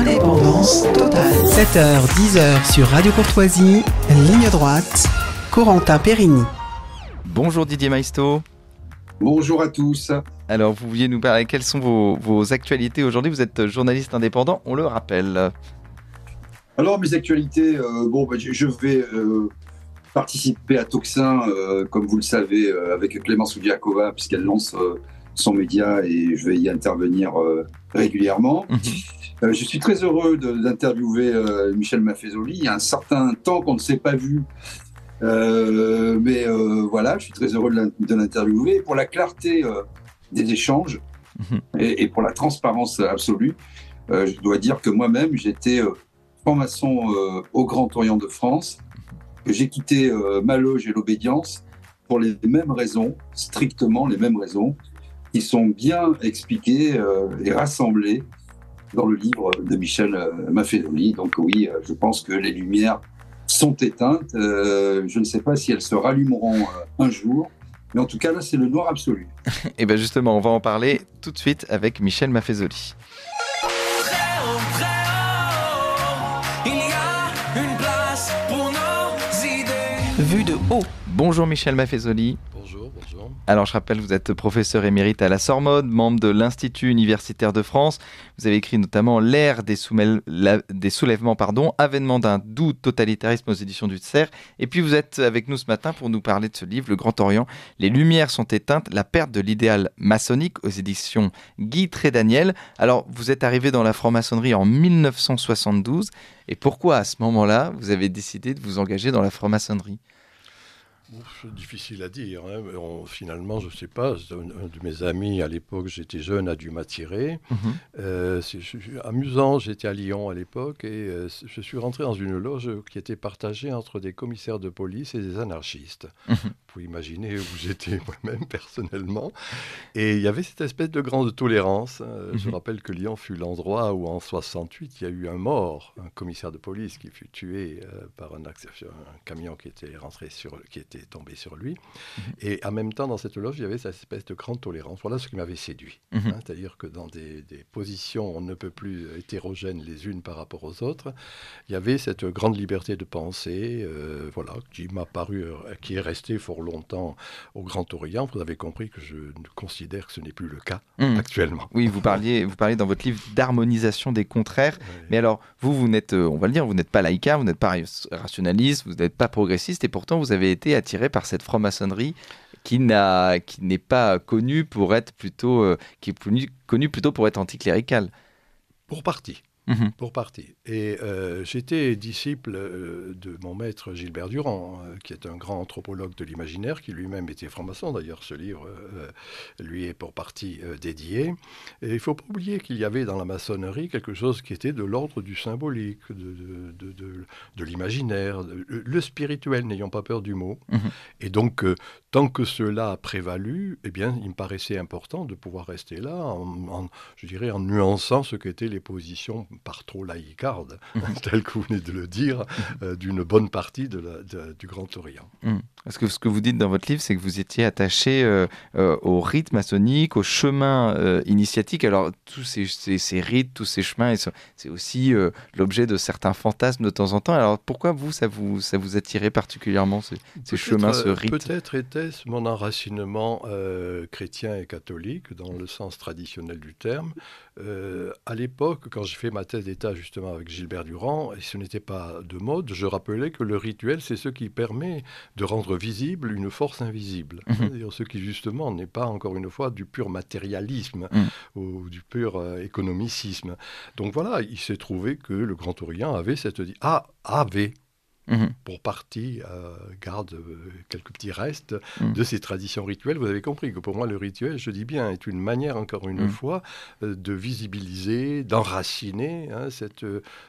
Indépendance totale. 7h, 10h sur Radio Courtoisie, ligne droite, Corentin Périni. Bonjour Didier Maisto. Bonjour à tous. Alors, vous vouliez nous parler, quelles sont vos actualités aujourd'hui? Vous êtes journaliste indépendant, on le rappelle. Alors, mes actualités, je vais participer à Toxin, comme vous le savez, avec Clémence Oudiakova, puisqu'elle lance son média et je vais y intervenir régulièrement. Je suis très heureux d'interviewer Michel Maffezoli. Il y a un certain temps qu'on ne s'est pas vu. Voilà, je suis très heureux de l'interviewer. Pour la clarté des échanges et pour la transparence absolue, je dois dire que moi-même, j'étais franc-maçon au Grand Orient de France, que j'ai quitté ma loge et l'obédience pour les mêmes raisons, strictement les mêmes raisons, qui sont bien expliquées et rassemblées dans le livre de Michel Maffezoli. Donc oui, je pense que les lumières sont éteintes. Je ne sais pas si elles se rallumeront un jour, mais en tout cas là, c'est le noir absolu. Et bien justement, on va en parler tout de suite avec Michel Maffezoli. Vue de haut. Bonjour Michel Maffezoli. Bonjour. Alors je rappelle, vous êtes professeur émérite à la Sorbonne, membre de l'Institut universitaire de France. Vous avez écrit notamment L'ère des soulèvements, avènement d'un doux totalitarisme aux éditions du Cerf. Et puis vous êtes avec nous ce matin pour nous parler de ce livre, Le Grand Orient. Les lumières sont éteintes, la perte de l'idéal maçonnique aux éditions Guy Trédaniel. Alors vous êtes arrivé dans la franc-maçonnerie en 1972. Et pourquoi à ce moment-là, vous avez décidé de vous engager dans la franc-maçonnerie ? C'est difficile à dire. Finalement, je ne sais pas. Un de mes amis, à l'époque, j'étais jeune, a dû m'attirer. C'est amusant. J'étais à Lyon à l'époque et je suis rentré dans une loge qui était partagée entre des commissaires de police et des anarchistes. Vous pouvez imaginer où j'étais moi-même personnellement. Et il y avait cette espèce de grande tolérance. Je rappelle que Lyon fut l'endroit où, en 68, il y a eu un mort, un commissaire de police qui fut tué par un camion qui était tombé sur lui. Et en même temps, dans cette loge, il y avait cette espèce de grande tolérance. Voilà ce qui m'avait séduit. C'est-à-dire que dans des positions on ne peut plus hétérogènes les unes par rapport aux autres, il y avait cette grande liberté de penser, qui m'a paru, qui est restée fort longtemps au Grand Orient. Vous avez compris que je considère que ce n'est plus le cas actuellement. Oui, vous parliez dans votre livre d'harmonisation des contraires. Ouais. Mais alors, vous n'êtes, on va le dire, vous n'êtes pas laïcard, vous n'êtes pas rationaliste, vous n'êtes pas progressiste, et pourtant vous avez été attiré par cette franc-maçonnerie qui n'est pas connue pour être plutôt, qui est connue plutôt pour être anticléricale. Pour partie. Pour partie. Et j'étais disciple de mon maître Gilbert Durand, qui est un grand anthropologue de l'imaginaire, qui lui-même était franc-maçon. D'ailleurs, ce livre lui est pour partie dédié. Et il ne faut pas oublier qu'il y avait dans la maçonnerie quelque chose qui était de l'ordre du symbolique, de l'imaginaire, le spirituel, n'ayons pas peur du mot. Et donc, tant que cela a prévalu, eh bien, il me paraissait important de pouvoir rester là, en nuançant ce qu'étaient les positions par trop laïcarde, tel que vous venez de le dire, d'une bonne partie du Grand Orient. Parce que ce que vous dites dans votre livre, c'est que vous étiez attaché au rite maçonnique, au chemin initiatique. Alors, tous ces rites, tous ces chemins, c'est aussi l'objet de certains fantasmes de temps en temps. Alors, pourquoi ça vous attirait particulièrement, ces chemins, ce rite ? Peut-être était-ce mon enracinement chrétien et catholique, dans le sens traditionnel du terme. À l'époque, quand j'ai fait ma thèse d'État justement avec Gilbert Durand, et ce n'était pas de mode, je rappelais que le rituel, c'est ce qui permet de rendre visible une force invisible. C'est-à-dire ce qui justement n'est pas, encore une fois, du pur matérialisme ou du pur économicisme. Donc voilà, il s'est trouvé que le Grand Orient avait pour partie, garde quelques petits restes de ces traditions rituelles. Vous avez compris que pour moi, le rituel, je dis bien, est une manière, encore une fois, de visibiliser, d'enraciner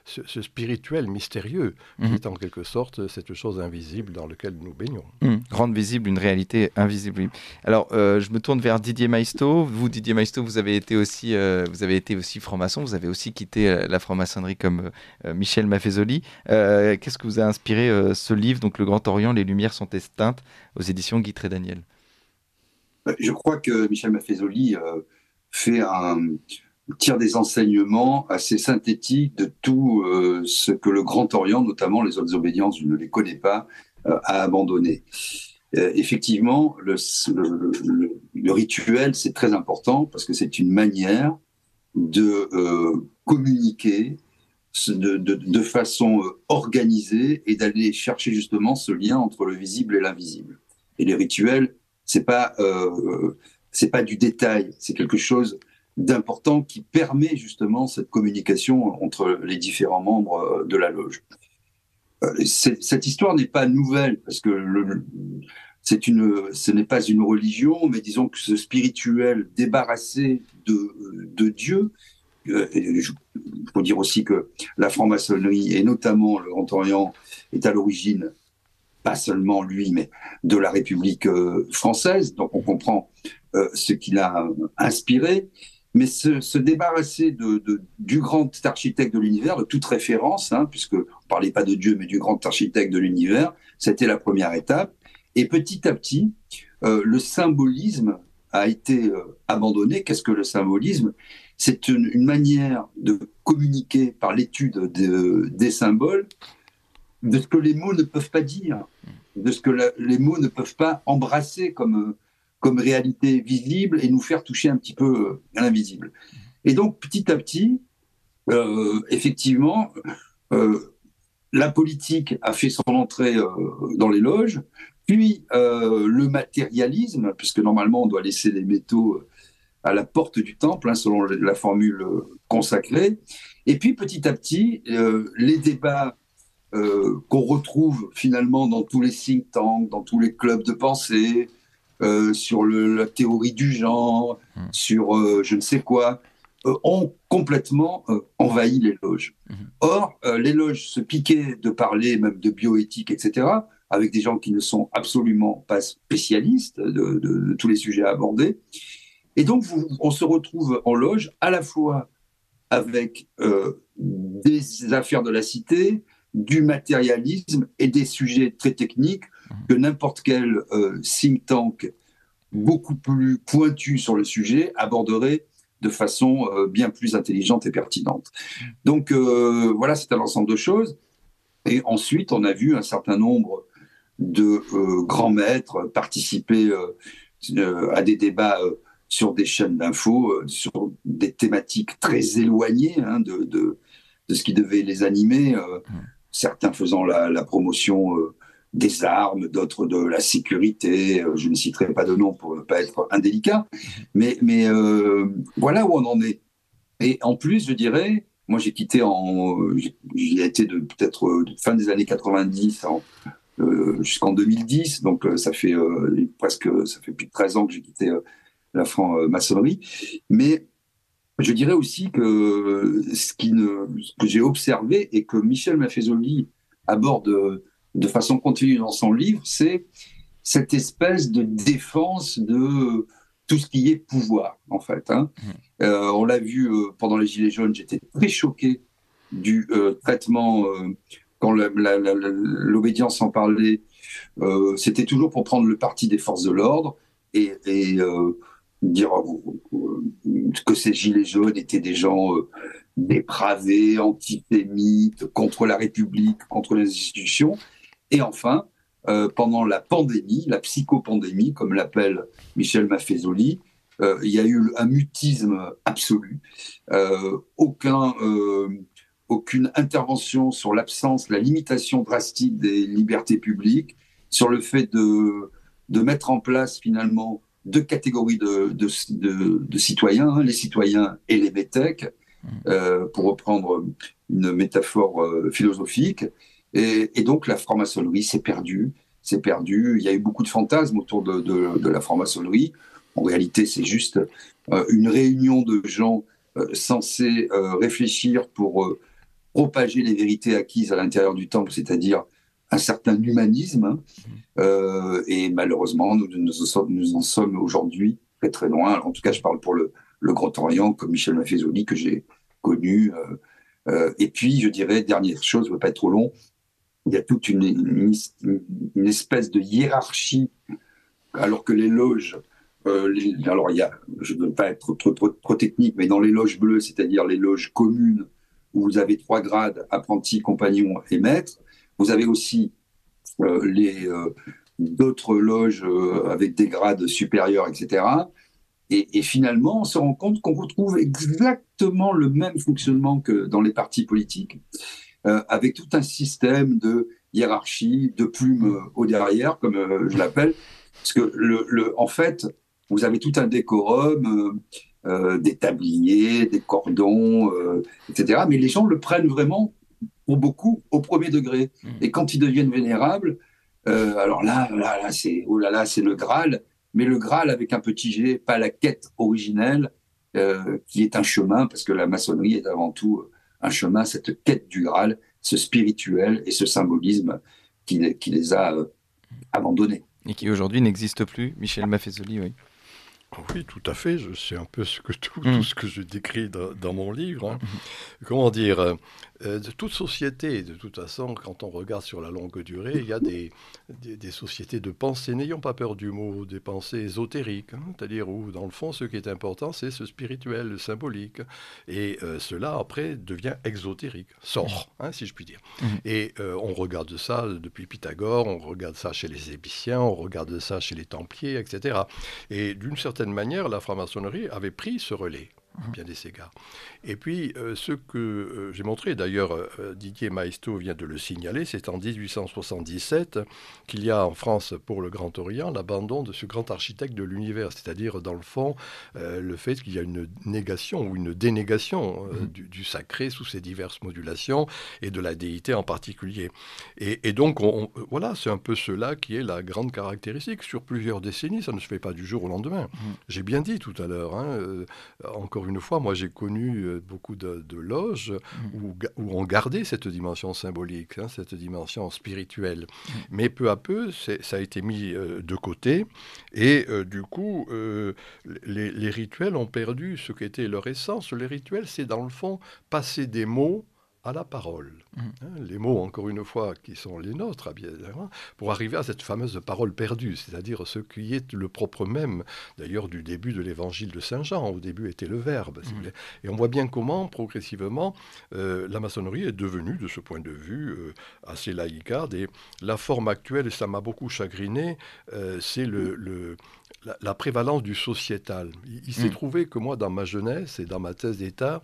ce spirituel mystérieux, qui est en quelque sorte cette chose invisible dans laquelle nous baignons. Rendre visible une réalité invisible. Alors, je me tourne vers Didier Maisto. Vous, Didier Maisto, vous avez été aussi franc-maçon, vous avez aussi quitté la franc-maçonnerie comme Michel Maffezoli. Qu'est-ce que vous a inspiré ce livre, donc Le Grand Orient, les lumières sont éteintes, aux éditions Guy Trédaniel? Je crois que Michel Maffezoli fait tire des enseignements assez synthétiques de tout ce que le Grand Orient, notamment les autres obédiences, je ne les connais pas, a abandonné. Effectivement, le rituel, c'est très important parce que c'est une manière de communiquer de façon organisée et d'aller chercher justement ce lien entre le visible et l'invisible. Et les rituels, c'est pas du détail, c'est quelque chose d'important qui permet justement cette communication entre les différents membres de la loge. Cette histoire n'est pas nouvelle parce que ce n'est pas une religion, mais disons que ce spirituel débarrassé de Dieu. Il faut dire aussi que la franc-maçonnerie, et notamment le Grand Orient, est à l'origine, pas seulement lui, mais de la République française. Donc on comprend ce qu'il a inspiré. Mais se débarrasser du grand architecte de l'univers, de toute référence, puisque on ne parlait pas de Dieu, mais du grand architecte de l'univers, c'était la première étape. Et petit à petit, le symbolisme a été abandonné. Qu'est-ce que le symbolisme ? C'est une manière de communiquer par l'étude des symboles, de ce que les mots ne peuvent pas dire, de ce que les mots ne peuvent pas embrasser comme réalité visible et nous faire toucher un petit peu à l'invisible. Et donc, petit à petit, effectivement, la politique a fait son entrée dans les loges, puis le matérialisme, puisque normalement on doit laisser les métaux à la porte du temple, selon la formule consacrée. Et puis petit à petit, les débats qu'on retrouve finalement dans tous les think tanks, dans tous les clubs de pensée, sur la théorie du genre, sur je ne sais quoi, ont complètement envahi les loges. Or, les loges se piquaient de parler même de bioéthique, etc., avec des gens qui ne sont absolument pas spécialistes de tous les sujets abordés. Et donc, on se retrouve en loge à la fois avec des affaires de la cité, du matérialisme et des sujets très techniques que n'importe quel think tank beaucoup plus pointu sur le sujet aborderait de façon bien plus intelligente et pertinente. Donc voilà, c'est un ensemble de choses. Et ensuite, on a vu un certain nombre de grands maîtres participer à des débats sur des chaînes d'infos, sur des thématiques très éloignées de ce qui devait les animer, certains faisant la promotion des armes, d'autres de la sécurité. Je ne citerai pas de nom pour ne pas être indélicat, mais voilà où on en est. Et en plus, je dirais, moi j'ai quitté j'y ai été peut-être fin des années 90 jusqu'en 2010, donc ça fait plus de 13 ans que j'ai quitté la franc-maçonnerie. Mais je dirais aussi que ce que j'ai observé et que Michel Maffezoli aborde de façon continue dans son livre, c'est cette espèce de défense de tout ce qui est pouvoir, en fait. On l'a vu pendant les Gilets jaunes, j'étais très choqué du traitement, quand l'obédience en parlait, c'était toujours pour prendre le parti des forces de l'ordre et dire que ces Gilets jaunes étaient des gens dépravés, antisémites, contre la République, contre les institutions. Et enfin, pendant la pandémie, la psychopandémie, comme l'appelle Michel Maffezoli, il y a eu un mutisme absolu. Aucune intervention sur l'absence, la limitation drastique des libertés publiques, sur le fait de mettre en place finalement deux catégories de citoyens, les citoyens et les métèques, pour reprendre une métaphore philosophique. Et donc la franc-maçonnerie s'est perdue. Il y a eu beaucoup de fantasmes autour de la franc-maçonnerie. En réalité, c'est juste une réunion de gens censés réfléchir pour propager les vérités acquises à l'intérieur du temple, c'est-à-dire un certain humanisme. Et malheureusement, nous en sommes aujourd'hui très très loin. En tout cas, je parle pour le Grand Orient, comme Michel Maffezoli, que j'ai connu. Et puis, je dirais, dernière chose, je ne veux pas être trop long, il y a toute une espèce de hiérarchie, alors que les loges Alors, je ne veux pas être trop technique, mais dans les loges bleues, c'est-à-dire les loges communes, où vous avez 3 grades, apprenti, compagnon et maître, vous avez aussi d'autres loges avec des grades supérieurs, etc. Et finalement, on se rend compte qu'on retrouve exactement le même fonctionnement que dans les partis politiques, avec tout un système de hiérarchie, de plumes au derrière, comme je l'appelle. Parce que, en fait, vous avez tout un décorum, des tabliers, des cordons, etc. Mais les gens le prennent vraiment, pour beaucoup, au premier degré. Et quand ils deviennent vénérables, alors là, c'est, oh là là, c'est le Graal. Mais le Graal avec un petit G, pas la quête originelle, qui est un chemin, parce que la maçonnerie est avant tout un chemin, cette quête du Graal, ce spirituel et ce symbolisme qui les a abandonnés. Et qui aujourd'hui n'existe plus, Michel Maffezoli, oui. Oui, tout à fait. C'est un peu tout ce que je décris dans mon livre. Hein. Comment dire toute société, de toute façon, quand on regarde sur la longue durée, il y a des sociétés de pensée, n'ayons pas peur du mot, des pensées ésotériques, hein, c'est-à-dire où, dans le fond, ce qui est important, c'est ce spirituel, le symbolique. Et cela, après, devient exotérique, sort, hein, si je puis dire. Et on regarde ça depuis Pythagore, on regarde ça chez les Épiciens, on regarde ça chez les Templiers, etc. Et d'une certaine manière, la franc-maçonnerie avait pris ce relais. À bien des égards. Et puis, ce que j'ai montré, d'ailleurs, Didier Maisto vient de le signaler, c'est en 1877 qu'il y a en France, pour le Grand Orient, l'abandon de ce grand architecte de l'univers, c'est-à-dire, dans le fond, le fait qu'il y a une négation ou une dénégation du sacré sous ses diverses modulations et de la déité en particulier. Et donc, voilà, c'est un peu cela qui est la grande caractéristique. Sur plusieurs décennies, ça ne se fait pas du jour au lendemain. J'ai bien dit tout à l'heure, hein, encore une fois, moi j'ai connu beaucoup de loges où on gardait cette dimension symbolique, hein, cette dimension spirituelle. Mais peu à peu, ça a été mis de côté et du coup, les rituels ont perdu ce qu'était leur essence. Les rituels, c'est dans le fond passer des mots à la parole. Les mots, encore une fois, qui sont les nôtres, pour arriver à cette fameuse parole perdue, c'est-à-dire ce qui est le propre même, d'ailleurs, du début de l'évangile de Saint Jean. Au début était le Verbe. Et on voit bien comment, progressivement, la maçonnerie est devenue, de ce point de vue, assez laïcarde. Et la forme actuelle, et ça m'a beaucoup chagriné, c'est la prévalence du sociétal. Il s'est trouvé que moi, dans ma jeunesse et dans ma thèse d'État,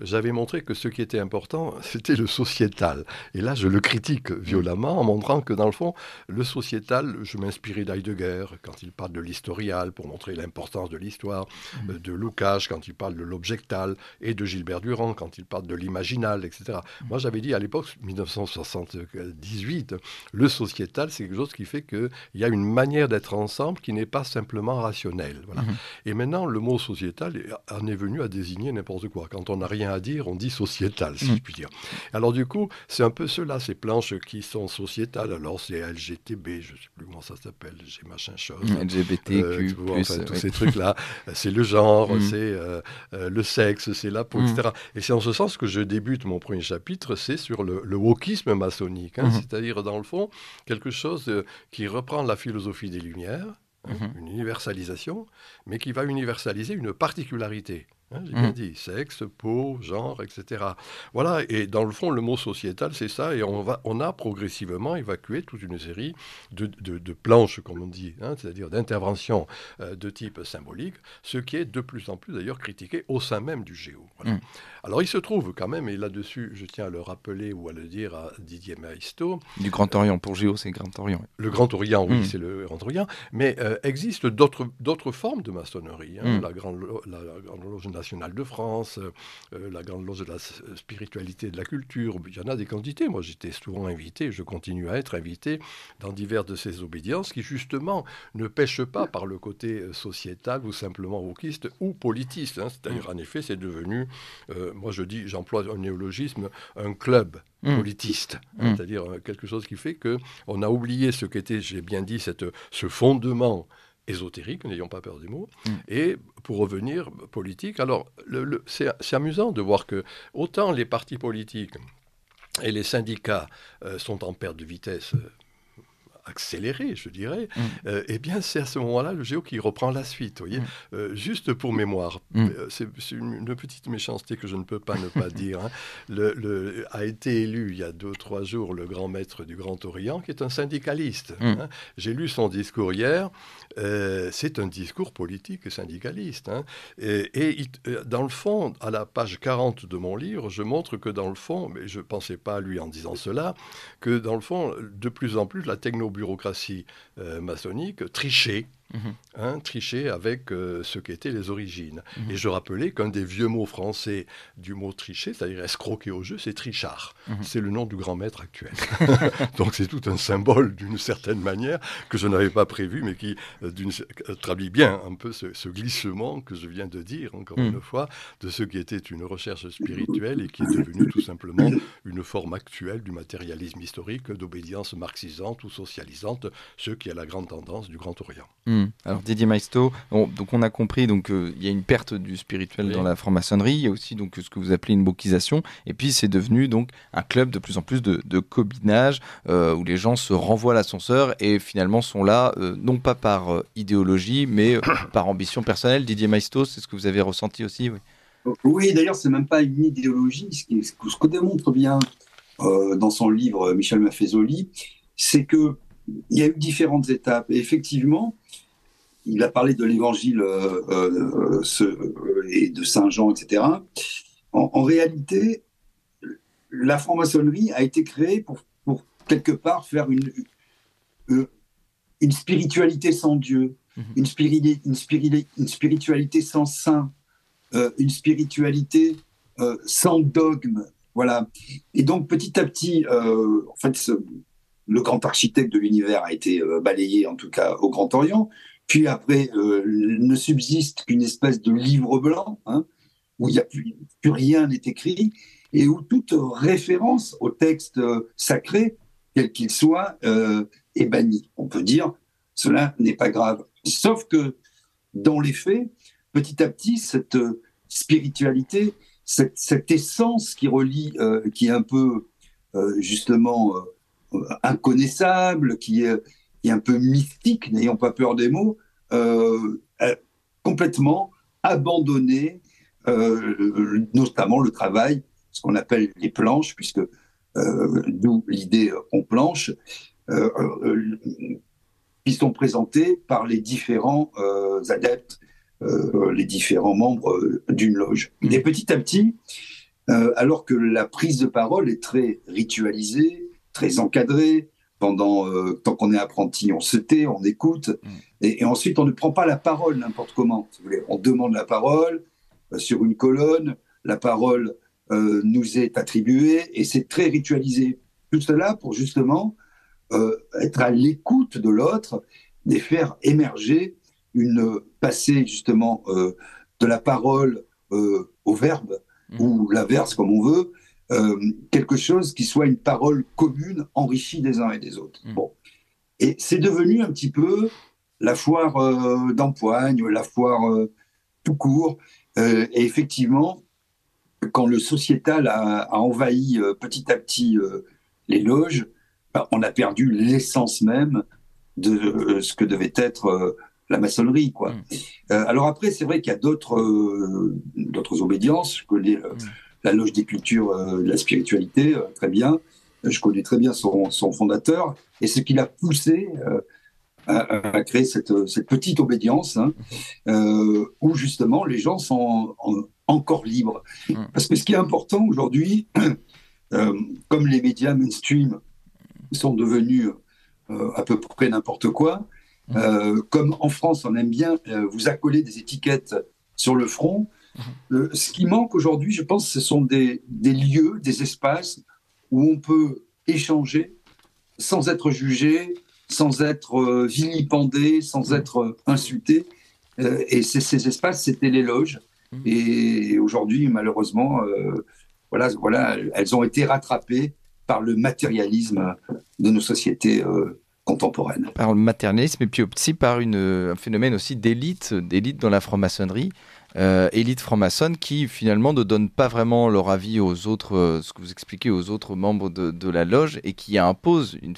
j'avais montré que ce qui était important, c'était le sociétal. Et là, je le critique violemment en montrant que, dans le fond, le sociétal, je m'inspirais d'Heidegger quand il parle de l'historial pour montrer l'importance de l'histoire, de Lukács quand il parle de l'objectal, et de Gilbert Durand quand il parle de l'imaginal, etc. Moi, j'avais dit à l'époque, 1978, le sociétal, c'est quelque chose qui fait qu'il y a une manière d'être ensemble qui n'est pas simplement rationnelle. Voilà. Et maintenant, le mot sociétal en est venu à désigner n'importe quoi. Quand on n'a rien à dire, on dit sociétal, si je puis dire. Alors du coup, c'est un peu cela, ces planches qui sont sociétales. Alors c'est LGTB, je ne sais plus comment ça s'appelle, j'ai machin chose. LGBTQ+, tous ces trucs-là. C'est le genre, c'est le sexe, c'est la peau, etc. Et c'est en ce sens que je débute mon premier chapitre, c'est sur le wokisme maçonnique. Hein, c'est-à-dire, dans le fond, quelque chose qui reprend la philosophie des Lumières, une universalisation, mais qui va universaliser une particularité. Hein, j'ai bien dit, sexe, peau, genre, etc. Voilà, et dans le fond, le mot sociétal, c'est ça, et on a progressivement évacué toute une série de planches, comme on dit, hein, c'est-à-dire d'interventions de type symbolique, ce qui est de plus en plus d'ailleurs critiqué au sein même du Géo. Voilà. Alors il se trouve quand même, et là-dessus, je tiens à le rappeler ou à le dire à Didier Maisto. Du Grand Orient, pour Géo, c'est Grand Orient. Le Grand Orient, oui, c'est le Grand Orient, mais existe d'autres formes de maçonnerie, hein, la Grande Loge nationale de France, la Grande Loge de la spiritualité et de la culture, il y en a des quantités. Moi, j'étais souvent invité, je continue à être invité dans diverses de ces obédiences qui, justement, ne pêchent pas par le côté sociétal ou simplement wokiste ou politiste. Hein. C'est-à-dire, en effet, c'est devenu, moi je dis, j'emploie un néologisme, un club politiste. Hein, c'est-à-dire quelque chose qui fait qu'on a oublié ce qu'était, j'ai bien dit, ce fondement ésotérique, n'ayons pas peur des mots, et pour revenir politique, alors c'est amusant de voir que autant les partis politiques et les syndicats sont en perte de vitesse accéléré, je dirais, eh bien, c'est à ce moment-là le géo qui reprend la suite. Vous voyez, juste pour mémoire, c'est une petite méchanceté que je ne peux pas ne pas dire. A été élu il y a 2-3 jours le grand maître du Grand Orient, qui est un syndicaliste. J'ai lu son discours hier. C'est un discours politique et syndicaliste. Dans le fond, à la page 40 de mon livre, je montre que dans le fond, mais je ne pensais pas à lui en disant cela, que dans le fond, de plus en plus, la technobureaucratie maçonnique trichait. Tricher avec ce qu'étaient les origines. Et je rappelais qu'un des vieux mots français du mot tricher, c'est-à-dire escroquer au jeu, c'est trichard. C'est le nom du grand maître actuel. Donc c'est tout un symbole d'une certaine manière que je n'avais pas prévu, mais qui traduit bien un peu ce glissement que je viens de dire, encore une fois, de ce qui était une recherche spirituelle et qui est devenu tout simplement une forme actuelle du matérialisme historique, d'obédience marxisante ou socialisante, ce qui est la grande tendance du Grand Orient. Alors Didier Maisto, donc on a compris il y a une perte du spirituel dans la franc-maçonnerie, il y a aussi donc ce que vous appelez une bouquisation, et puis c'est devenu donc un club de plus en plus de cobinage où les gens se renvoient à l'ascenseur et finalement sont là non pas par idéologie mais par ambition personnelle. Didier Maisto, c'est ce que vous avez ressenti aussi? Oui, d'ailleurs c'est même pas une idéologie, ce que démontre bien dans son livre Michel Maffezoli, c'est que il y a eu différentes étapes et effectivement il a parlé de l'évangile et de Saint Jean, etc. En réalité, la franc-maçonnerie a été créée pour quelque part faire une spiritualité sans Dieu, une spiritualité sans saint, une spiritualité sans dogme. Voilà. Et donc, petit à petit, en fait, le grand architecte de l'univers a été balayé, en tout cas au Grand Orient. Puis après, ne subsiste qu'une espèce de livre blanc, où il n'y a plus rien n'est écrit, et où toute référence au texte sacré, quel qu'il soit, est bannie. On peut dire, cela n'est pas grave. Sauf que, dans les faits, petit à petit, cette spiritualité, cette essence qui relie, qui est un peu, justement, inconnaissable, qui est un peu mystique, n'ayons pas peur des mots, complètement abandonné, notamment le travail, ce qu'on appelle les planches, puisque d'où l'idée on planche, qui sont présentés par les différents adeptes, les différents membres d'une loge. Et petit à petit, alors que la prise de parole est très ritualisée, très encadrée, tant qu'on est apprenti, on se tait, on écoute, et ensuite on ne prend pas la parole n'importe comment. Si vous voulez. On demande la parole sur une colonne, la parole nous est attribuée, et c'est très ritualisé. Tout cela pour justement être à l'écoute de l'autre, et faire émerger passer justement de la parole au verbe, ou l'inverse comme on veut, quelque chose qui soit une parole commune, enrichie des uns et des autres. Bon. Et c'est devenu un petit peu la foire d'empoigne, la foire tout court. Et effectivement, quand le sociétal a envahi petit à petit les loges, on a perdu l'essence même de ce que devait être la maçonnerie, quoi. Alors après, c'est vrai qu'il y a d'autres obédiences. Je connais la loge des cultures de la spiritualité, très bien. Je connais très bien son fondateur, et ce qui l'a poussé à créer cette petite obédience, où justement les gens sont encore libres. Parce que ce qui est important aujourd'hui, comme les médias mainstream sont devenus à peu près n'importe quoi, comme en France on aime bien vous accoler des étiquettes sur le front, ce qui manque aujourd'hui, je pense, ce sont des lieux, des espaces où on peut échanger sans être jugé, sans être vilipendé, sans être insulté. Et ces espaces, c'était les loges. Et aujourd'hui, malheureusement, voilà, elles ont été rattrapées par le matérialisme de nos sociétés contemporaines. Par le matérialisme et puis aussi par un phénomène aussi d'élite dans la franc-maçonnerie. élite franc-maçonne qui finalement ne donne pas vraiment leur avis aux autres, ce que vous expliquez aux autres membres de la loge, et qui impose une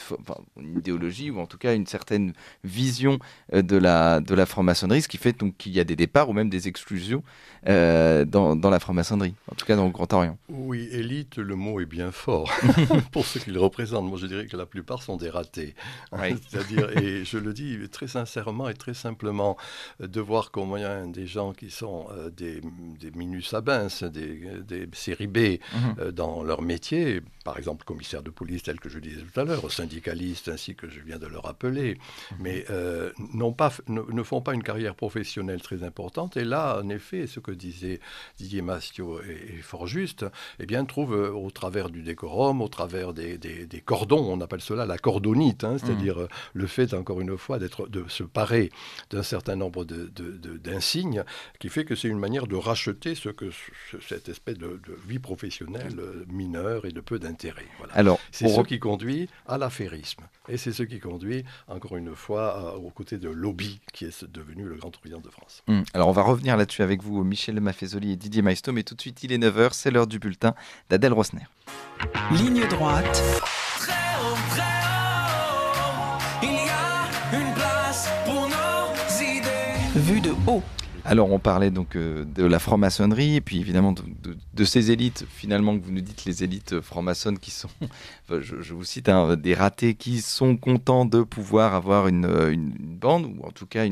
idéologie, ou en tout cas une certaine vision de la franc-maçonnerie, ce qui fait donc qu'il y a des départs ou même des exclusions dans la franc-maçonnerie, en tout cas dans le Grand Orient. Oui, élite, le mot est bien fort pour ce qu'il représente. Moi, je dirais que la plupart sont des ratés. Oui. C'est-à-dire, et je le dis très sincèrement et très simplement, de voir comment il y a des gens qui sont des minus abins, des séries B dans leur métier, par exemple commissaire de police tel que je disais tout à l'heure, syndicalistes ainsi que je viens de le rappeler, mais ne font pas une carrière professionnelle très importante. Et là, en effet, ce que disait Didier Mastiot est fort juste, eh bien, trouve au travers du décorum, au travers des cordons, on appelle cela la cordonite, c'est-à-dire le fait, encore une fois, de se parer d'un certain nombre d'insignes, qui fait que c'est une manière de racheter cette espèce de vie professionnelle mineure et de peu d'intérêt. Voilà. Alors, c'est ce qui conduit à l'affairisme. Et c'est ce qui conduit, encore une fois, aux côtés de lobby qui est devenu le Grand Orient de France. Alors, on va revenir là-dessus avec vous, Michel Maffezoli et Didier Maistre, mais tout de suite, il est 9h, c'est l'heure du bulletin d'Adèle Rosner. Ligne droite. Très haut, il y a une place pour nos idées. Vue de haut. Alors, on parlait donc de la franc-maçonnerie, et puis évidemment de ces élites, finalement, que vous nous dites, les élites franc-maçonnes qui sont, je vous cite, des ratés qui sont contents de pouvoir avoir une bande, ou en tout cas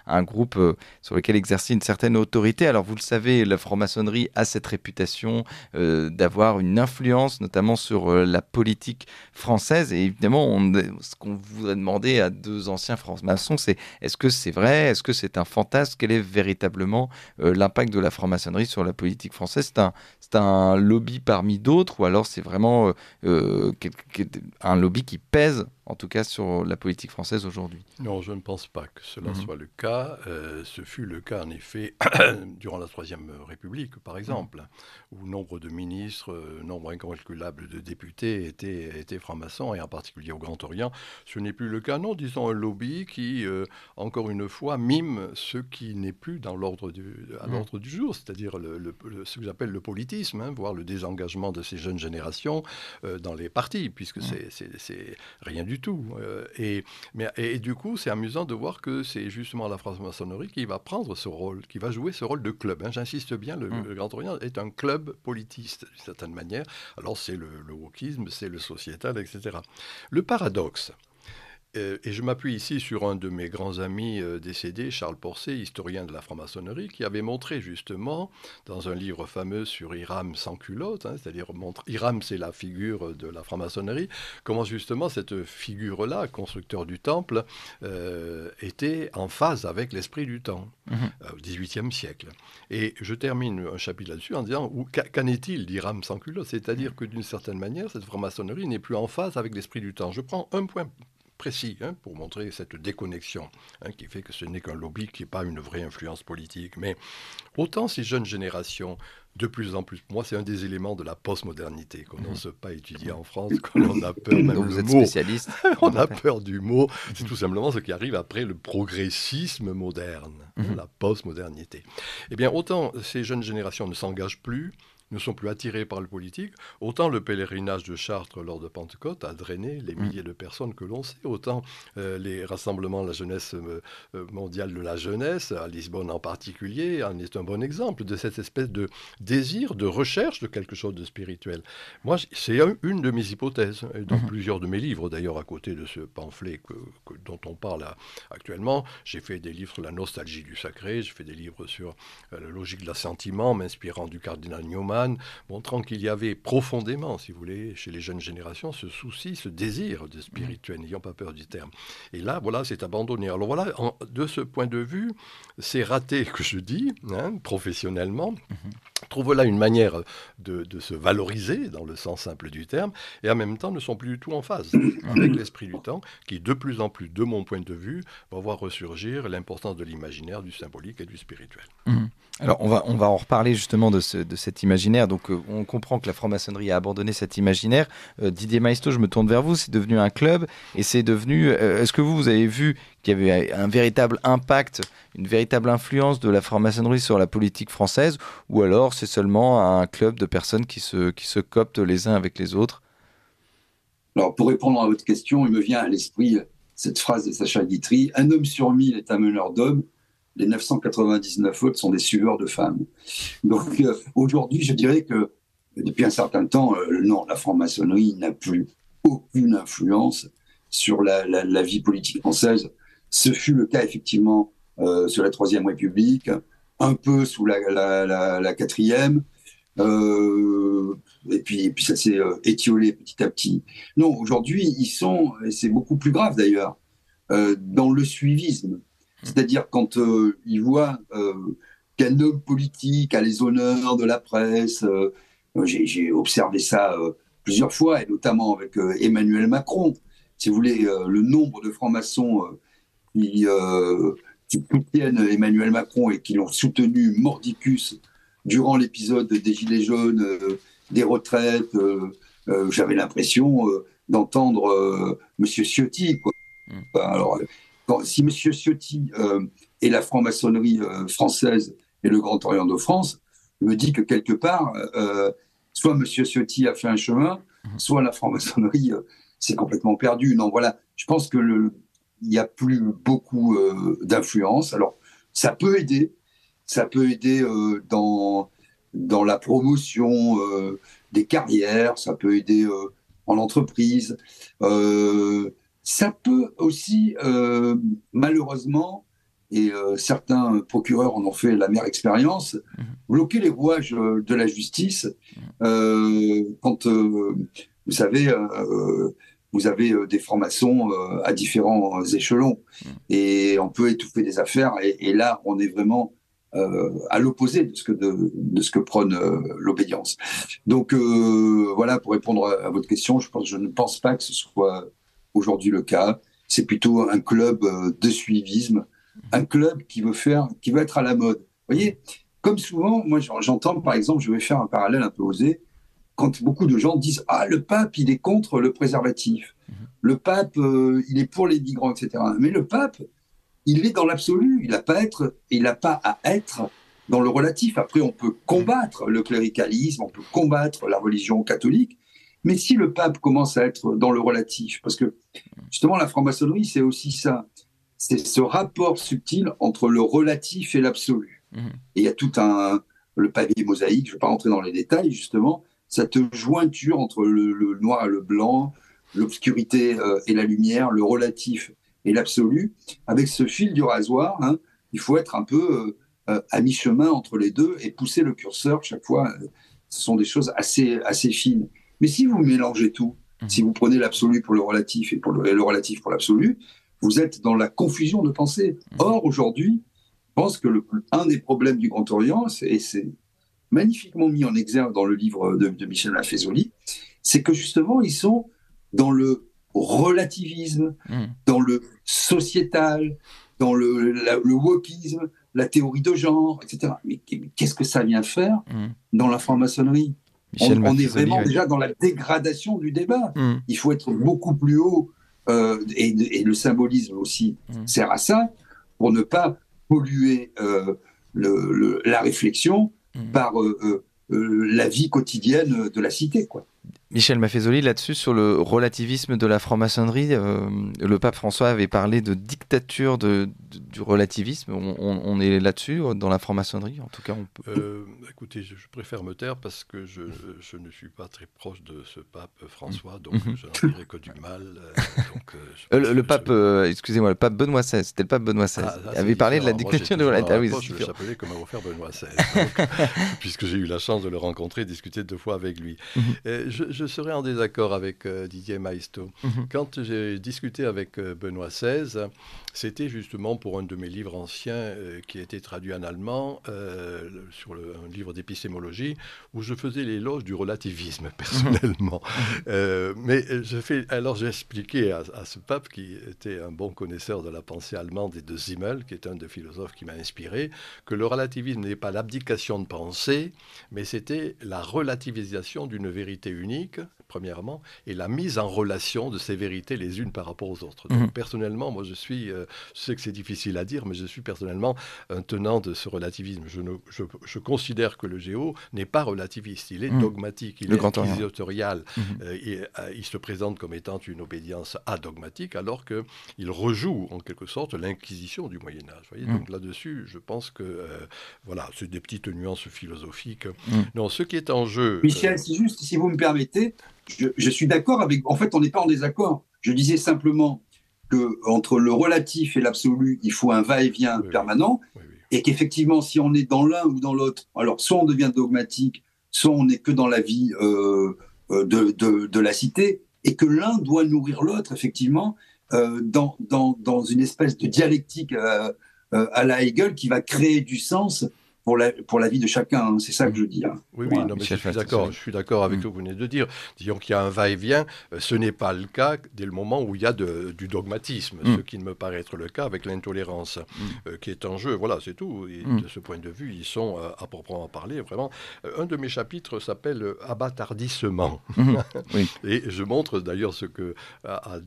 un groupe sur lequel exercer une certaine autorité. Alors, vous le savez, la franc-maçonnerie a cette réputation d'avoir une influence, notamment sur la politique française. Et évidemment, ce qu'on voudrait demander à deux anciens francs-maçons, c'est est-ce que c'est vrai? Est-ce que c'est un fantasme? Quel est véritablement l'impact de la franc-maçonnerie sur la politique française? C'est un lobby parmi d'autres, ou alors c'est vraiment un lobby qui pèse en tout cas sur la politique française aujourd'hui? Non, je ne pense pas que cela soit le cas. Ce fut le cas, en effet, durant la Troisième République, par exemple, où nombre de ministres, nombre incalculable de députés étaient francs-maçons, et en particulier au Grand Orient. Ce n'est plus le cas, non, disons un lobby qui, encore une fois, mime ce qui n'est plus à l'ordre du jour, c'est-à-dire ce que j'appelle le politisme, voire le désengagement de ces jeunes générations dans les partis, puisque c'est rien du tout. Et du coup, c'est amusant de voir que c'est justement la franc-maçonnerie qui va prendre ce rôle, qui va jouer ce rôle de club. J'insiste bien, le Grand Orient est un club politiste, d'une certaine manière. Alors, c'est le wokisme, c'est le sociétal, etc. Le paradoxe, et je m'appuie ici sur un de mes grands amis décédés, Charles Porcé, historien de la franc-maçonnerie, qui avait montré justement, dans un livre fameux sur Hiram sans culotte, c'est-à-dire Hiram, c'est la figure de la franc-maçonnerie, comment justement cette figure-là, constructeur du temple, était en phase avec l'esprit du temps, au XVIIIe siècle. Et je termine un chapitre là-dessus en disant, qu'en est-il d'Hiram sans culotte? C'est-à-dire que d'une certaine manière, cette franc-maçonnerie n'est plus en phase avec l'esprit du temps. Je prends un point précis pour montrer cette déconnexion qui fait que ce n'est qu'un lobby qui n'est pas une vraie influence politique. Mais autant ces jeunes générations, de plus en plus, moi c'est un des éléments de la postmodernité qu'on n'ose pas étudier en France, qu'on a peur même. Donc vous êtes mot. Spécialiste. On a peur du mot. C'est tout simplement ce qui arrive après le progressisme moderne, la postmodernité. Eh bien, autant ces jeunes générations ne s'engagent plus, ne sont plus attirés par le politique, autant le pèlerinage de Chartres lors de Pentecôte a drainé les milliers de personnes que l'on sait, autant les rassemblements de la jeunesse mondiale de la jeunesse, à Lisbonne en particulier, en est un bon exemple de cette espèce de désir, de recherche de quelque chose de spirituel. Moi, c'est une de mes hypothèses, et dans plusieurs de mes livres, d'ailleurs, à côté de ce pamphlet dont on parle actuellement. J'ai fait des livres sur la nostalgie du sacré, j'ai fait des livres sur la logique de l'assentiment, m'inspirant du cardinal Newman, montrant qu'il y avait profondément, si vous voulez, chez les jeunes générations, ce souci, ce désir de spirituel, n'ayant pas peur du terme. Et là, voilà, c'est abandonné. Alors voilà, de ce point de vue, c'est raté que je dis, professionnellement, trouvent là une manière de se valoriser, dans le sens simple du terme, et en même temps ne sont plus du tout en phase avec l'esprit du temps, qui de plus en plus, de mon point de vue, va voir ressurgir l'importance de l'imaginaire, du symbolique et du spirituel. Alors, on va en reparler justement de cet imaginaire. Donc, on comprend que la franc-maçonnerie a abandonné cet imaginaire. Didier Maisto, je me tourne vers vous. C'est devenu un club et c'est devenu... est-ce que vous avez vu qu'il y avait un véritable impact, une véritable influence de la franc-maçonnerie sur la politique française, ou alors c'est seulement un club de personnes qui se cooptent les uns avec les autres? Alors, pour répondre à votre question, il me vient à l'esprit cette phrase de Sacha Guitry: un homme sur 1000 est un meneur d'hommes. Les 999 autres sont des suiveurs de femmes. Donc aujourd'hui, je dirais que depuis un certain temps, non, la franc-maçonnerie n'a plus aucune influence sur la vie politique française. Ce fut le cas effectivement sous la Troisième République, un peu sous la Quatrième, et puis ça s'est étiolé petit à petit. Non, aujourd'hui, ils sont, et c'est beaucoup plus grave d'ailleurs, dans le suivisme. C'est-à-dire quand ils voient qu'un homme politique a les honneurs de la presse, j'ai observé ça plusieurs fois, et notamment avec Emmanuel Macron. Si vous voulez, le nombre de francs-maçons qui soutiennent Emmanuel Macron et qui l'ont soutenu mordicus durant l'épisode des Gilets jaunes, des retraites, j'avais l'impression d'entendre Monsieur Ciotti, quoi. Alors, si M. Ciotti et la franc-maçonnerie française et le Grand Orient de France, je me dis que quelque part, soit M. Ciotti a fait un chemin, soit la franc-maçonnerie s'est complètement perdue. Non, voilà, je pense qu'il n'y a plus beaucoup d'influence. Alors, ça peut aider dans la promotion des carrières, ça peut aider en entreprise. Ça peut aussi, malheureusement, et certains procureurs en ont fait l'amère expérience, bloquer les rouages de la justice quand, vous savez, vous avez des francs-maçons à différents échelons. Et on peut étouffer des affaires. Et là, on est vraiment à l'opposé de ce que prône l'obédience. Donc, voilà, pour répondre à votre question, je ne pense pas que ce soit aujourd'hui le cas. C'est plutôt un club de suivisme, un club qui veut être à la mode. Vous voyez, comme souvent, moi j'entends par exemple, je vais faire un parallèle un peu osé, quand beaucoup de gens disent « Ah, le pape, il est contre le préservatif. Le pape, il est pour les migrants, etc. » Mais le pape, il est dans l'absolu. Il n'a pas à être dans le relatif. Après, on peut combattre le cléricalisme, on peut combattre la religion catholique. Mais si le pape commence à être dans le relatif, parce que justement la franc-maçonnerie, c'est aussi ça, c'est ce rapport subtil entre le relatif et l'absolu. Et il y a tout le pavé mosaïque, je ne vais pas rentrer dans les détails, justement, cette jointure entre le noir et le blanc, l'obscurité et la lumière, le relatif et l'absolu. Avec ce fil du rasoir, il faut être un peu à mi-chemin entre les deux et pousser le curseur chaque fois. Ce sont des choses assez fines. Mais si vous mélangez tout, si vous prenez l'absolu pour le relatif et le relatif pour l'absolu, vous êtes dans la confusion de pensée. Or, aujourd'hui, je pense que un des problèmes du Grand Orient, et c'est magnifiquement mis en exergue dans le livre de Michel Maffezoli, c'est que justement, ils sont dans le relativisme, dans le sociétal, dans le wokisme, la théorie de genre, etc. Mais qu'est-ce que ça vient faire dans la franc-maçonnerie ? On est vraiment déjà dans la dégradation du débat. Il faut être beaucoup plus haut, et le symbolisme aussi sert à ça, pour ne pas polluer la réflexion par la vie quotidienne de la cité, quoi. Michel Maffezoli, là-dessus, sur le relativisme de la franc-maçonnerie, le pape François avait parlé de dictature du relativisme. On est là-dessus, dans la franc-maçonnerie, en tout cas on peut... Écoutez, je préfère me taire parce que je ne suis pas très proche de ce pape François, donc je n'en dirai que du mal. Le pape, excusez-moi, le pape Benoît XVI, c'était le pape Benoît XVI, avait parlé de la dictature du relativisme. Je s'appelait comme mon frère Benoît XVI, puisque j'ai eu la chance de le rencontrer, discuter 2 fois avec lui. Je serais en désaccord avec Didier Maisto. Quand j'ai discuté avec Benoît XVI, c'était justement exemple, pour un de mes livres anciens qui a été traduit en allemand, sur un livre d'épistémologie, où je faisais l'éloge du relativisme, personnellement. Alors j'ai expliqué à ce pape, qui était un bon connaisseur de la pensée allemande et de Simmel, qui est un des philosophes qui m'a inspiré, que le relativisme n'est pas l'abdication de pensée, mais c'était la relativisation d'une vérité unique, premièrement, et la mise en relation de ces vérités les unes par rapport aux autres. Donc, personnellement, moi, je sais que c'est difficile à dire, mais je suis personnellement un tenant de ce relativisme. Je considère que le Géo n'est pas relativiste, il est dogmatique, il est inquisitorial. Il se présente comme étant une obédience adogmatique, alors qu'il rejoue, en quelque sorte, l'inquisition du Moyen-Âge. Donc là-dessus, je pense que, voilà, c'est des petites nuances philosophiques. Non, ce qui est en jeu... Michel, c'est juste, si vous me permettez, je suis d'accord avec... En fait, on n'est pas en désaccord. Je disais simplement qu'entre le relatif et l'absolu, il faut un va-et-vient permanent, et qu'effectivement, si on est dans l'un ou dans l'autre, alors soit on devient dogmatique, soit on n'est que dans la vie de la cité, et que l'un doit nourrir l'autre, effectivement, dans une espèce de dialectique à la Hegel qui va créer du sens pour la vie de chacun. C'est ça que je dis. Oui, non, mais je suis d'accord avec ce que vous venez de dire. Disons qu'il y a un va-et-vient. Ce n'est pas le cas dès le moment où il y a du dogmatisme, ce qui ne me paraît être le cas avec l'intolérance qui est en jeu. Voilà, c'est tout. Et de ce point de vue, ils sont, à proprement parler, vraiment... un de mes chapitres s'appelle « Abattardissement ». Et je montre d'ailleurs ce que a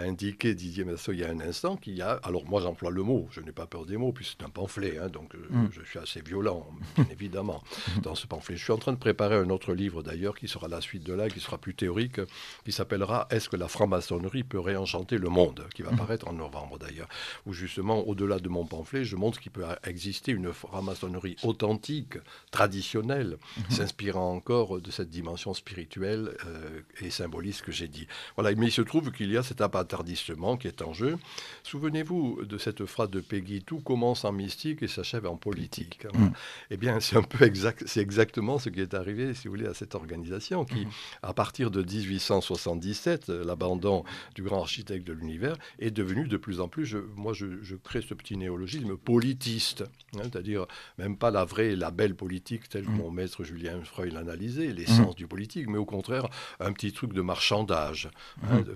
indiqué Didier Massot il y a un instant, qu'il y a... Alors moi, j'emploie le mot. Je n'ai pas peur des mots, puisque c'est un pamphlet, donc je suis assez violent, bien évidemment, dans ce pamphlet. Je suis en train de préparer un autre livre, d'ailleurs, qui sera la suite de là, qui sera plus théorique, qui s'appellera « Est-ce que la franc-maçonnerie peut réenchanter le monde ?» qui va paraître en novembre, d'ailleurs, où justement, au-delà de mon pamphlet, je montre qu'il peut exister une franc-maçonnerie authentique, traditionnelle, s'inspirant encore de cette dimension spirituelle et symboliste que j'ai dit. Voilà, mais il se trouve qu'il y a cet abattardissement qui est en jeu. Souvenez-vous de cette phrase de Peggy, « Tout commence en mystique et s'achève en politique ». Eh bien, c'est exactement ce qui est arrivé, si vous voulez, à cette organisation qui, à partir de 1877, l'abandon du grand architecte de l'univers, est devenu de plus en plus, je crée ce petit néologisme, politiste, c'est-à-dire même pas la vraie et la belle politique telle que mon maître Julien Freud l'analysait, l'essence du politique, mais au contraire, un petit truc de marchandage,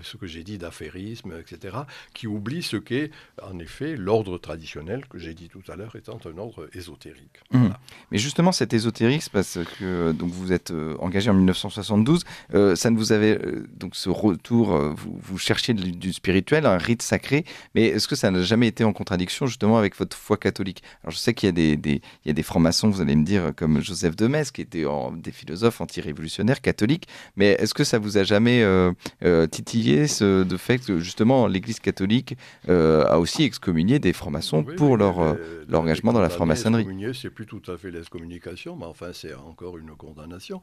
ce que j'ai dit d'affairisme, etc., qui oublie ce qu'est, en effet, l'ordre traditionnel, que j'ai dit tout à l'heure, étant un ordre ésotérique. Voilà. Mais justement, cet ésotérisme, parce que donc vous êtes engagé en 1972, ça ne vous avait donc ce retour, vous cherchiez du spirituel, un rite sacré, mais est-ce que ça n'a jamais été en contradiction justement avec votre foi catholique? Alors je sais qu'il y a des francs-maçons, vous allez me dire, comme Joseph de Metz, qui étaient des philosophes anti-révolutionnaires catholiques, mais est-ce que ça vous a jamais titillé de fait que justement l'Église catholique a aussi excommunié des francs-maçons pour leur engagement dans la franc-maçonnerie? C'est plus tout à fait l'excommunication, mais enfin c'est encore une condamnation.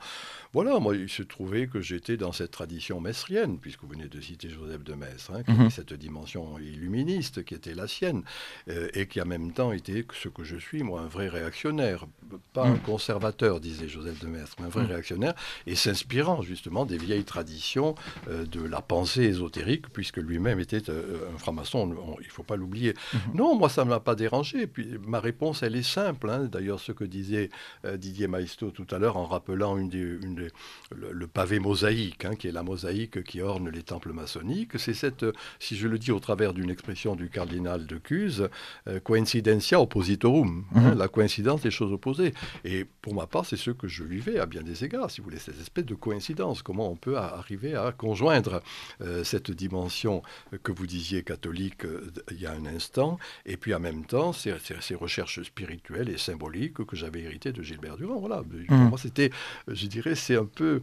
Voilà, moi il se trouvait que j'étais dans cette tradition messrienne, puisque vous venez de citer Joseph de Metz, qui avait cette dimension illuministe qui était la sienne, et qui en même temps était ce que je suis, moi, un vrai réactionnaire, pas un conservateur, disait Joseph de Metz, mais un vrai réactionnaire, et s'inspirant justement des vieilles traditions de la pensée ésotérique, puisque lui-même était un franc-maçon, il ne faut pas l'oublier. Non, moi ça ne m'a pas dérangé, puis ma réponse elle est simple, d'ailleurs ce que disait Didier Maisto tout à l'heure en rappelant le pavé mosaïque, qui est la mosaïque qui orne les temples maçonniques, c'est cette, si je le dis au travers d'une expression du cardinal de Cuse, coincidentia oppositorum, la coïncidence des choses opposées. Et pour ma part, c'est ce que je vivais à bien des égards, si vous voulez, cette espèce de coïncidence, comment on peut arriver à conjoindre cette dimension que vous disiez catholique il y a un instant, et puis en même temps, ces recherches spirituelles et symboliques que j'avais hérité de Gilbert Durand. Voilà. Pour moi, c'était, je dirais, c'est un peu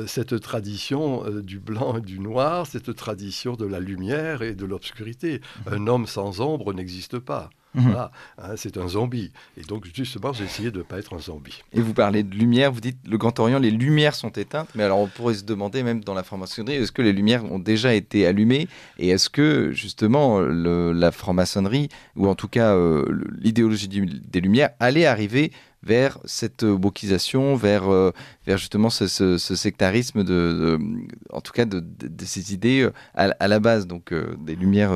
cette tradition du blanc et du noir, cette tradition de la lumière et de l'obscurité. Un homme sans ombre n'existe pas. Voilà, c'est un zombie. Et donc, justement, j'ai essayé de ne pas être un zombie. Et vous parlez de lumière, vous dites, le Grand Orient, les lumières sont éteintes. Mais alors, on pourrait se demander, même dans la franc-maçonnerie, est-ce que les lumières ont déjà été allumées? Et est-ce que, justement, la franc-maçonnerie, ou en tout cas l'idéologie des lumières, allait arriver vers cette wokisation, vers justement ce sectarisme en tout cas de ces idées à la base, donc des Lumières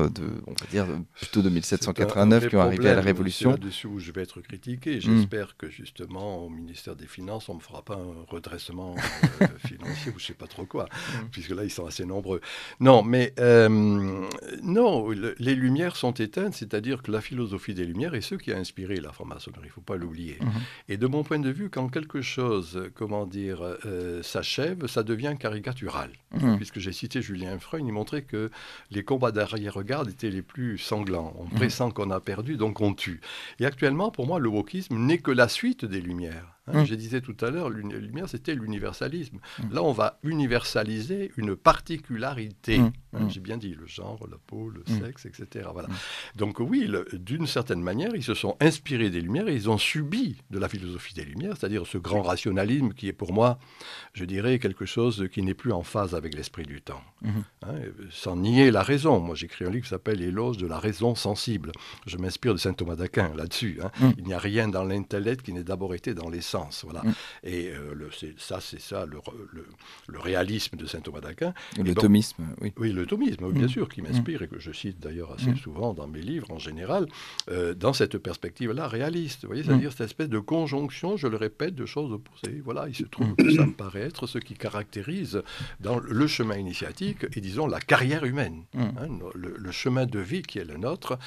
on va dire plutôt de 1789 qui ont arrivé à la Révolution. C'est là-dessus où je vais être critiqué. J'espère que justement au ministère des Finances, on ne me fera pas un redressement financier ou je ne sais pas trop quoi, puisque là ils sont assez nombreux. Non, mais non, les Lumières sont éteintes, c'est-à-dire que la philosophie des Lumières est ce qui a inspiré la franc-maçonnerie, il ne faut pas l'oublier. Et de mon point de vue, quand quelque chose, s'achève, ça devient caricatural. Puisque j'ai cité Julien Freund, il montrait que les combats d'arrière-garde étaient les plus sanglants. On pressent qu'on a perdu, donc on tue. Et actuellement, pour moi, le wokisme n'est que la suite des Lumières. Je disais tout à l'heure, les Lumières, c'était l'universalisme. Là, on va universaliser une particularité. J'ai bien dit, le genre, la peau, le sexe, etc. Voilà. Donc oui, d'une certaine manière, ils se sont inspirés des Lumières et ils ont subi de la philosophie des Lumières, c'est-à-dire ce grand rationalisme qui est pour moi, je dirais, quelque chose qui n'est plus en phase avec l'esprit du temps. Sans nier la raison. Moi, j'écris un livre qui s'appelle « Éloge de la raison sensible ». Je m'inspire de saint Thomas d'Aquin là-dessus. Il n'y a rien dans l'intellect qui n'ait d'abord été dans les sens. Voilà. Et c'est ça le réalisme de saint Thomas d'Aquin. Le thomisme, oui. Oui, le thomisme, bien sûr, qui m'inspire et que je cite d'ailleurs assez souvent dans mes livres en général, dans cette perspective-là réaliste. Vous voyez, c'est-à-dire cette espèce de conjonction, je le répète, de choses opposées. Voilà, il se trouve que ça me paraît être ce qui caractérise dans le chemin initiatique et disons la carrière humaine. Le chemin de vie qui est le nôtre,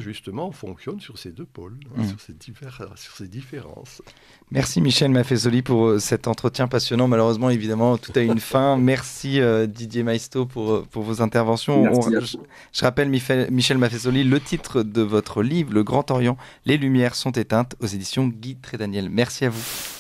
justement, fonctionne sur ces deux pôles, sur ces différences. Merci Michel Maffezoli pour cet entretien passionnant. Malheureusement, évidemment, tout a une fin. Merci Didier Maisto pour vos interventions. Je rappelle, Michel Maffezoli, le titre de votre livre, Le Grand Orient, Les Lumières sont éteintes, aux éditions Guy Trédaniel. Merci à vous.